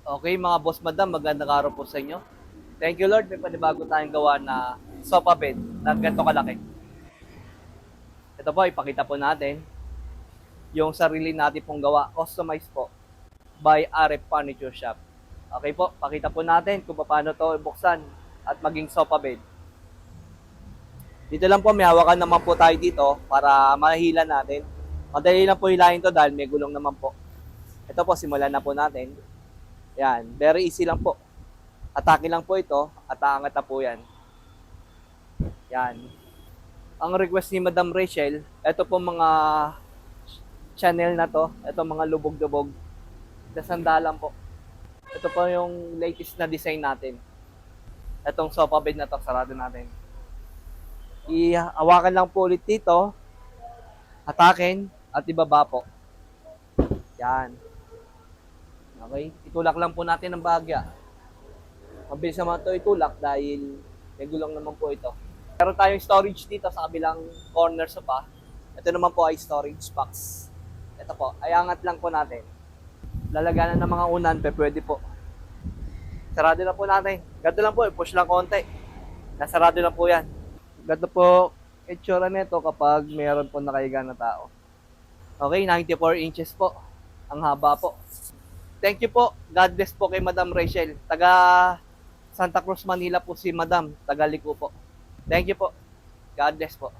Okay, mga boss madam, magandang araw po sa inyo. Thank you Lord, may panibago tayong gawa na sofa bed na ganito kalaki. Ito po, ipakita po natin yung sarili natin pong gawa, customized po by RF Furniture Shop. Okay po, pakita po natin kung paano to ibuksan at maging sofa bed. Dito lang po, may hawakan naman po tayo dito para mahila natin. Madali lang po hilahin to dahil may gulong naman po. Ito po, simulan na po natin. Yan, very easy lang po. Atake lang po ito at aangat na po yan. Yan. Ang request ni Madam Rachel, ito po mga channel na to, ito mga lubog-lubog, sa sandalan po. Ito po yung latest na design natin. Itong sofa bed na to, sarado natin. Ihawakan lang po ulit dito, hatakin, at ibaba po. Yan. Okay, itulak lang po natin ng bahagya. Mabilis naman ito itulak dahil may gulong naman po ito. Meron tayong storage dito sa kabilang corner sofa. Ito naman po ay storage box. Ito po, ay angat lang po natin. Lalaganan ng mga unan, pwede po. Sarado na po natin. Ganito lang po, push lang konti. Nasarado na po yan. Ganito po, itsura nito kapag mayroon po nakahiga na tao. Okay, 94 inches po. Ang haba po. Thank you po. God bless po kay Madam Rachel. Taga Santa Cruz, Manila po si Madam. Taga Lico po. Thank you po. God bless po.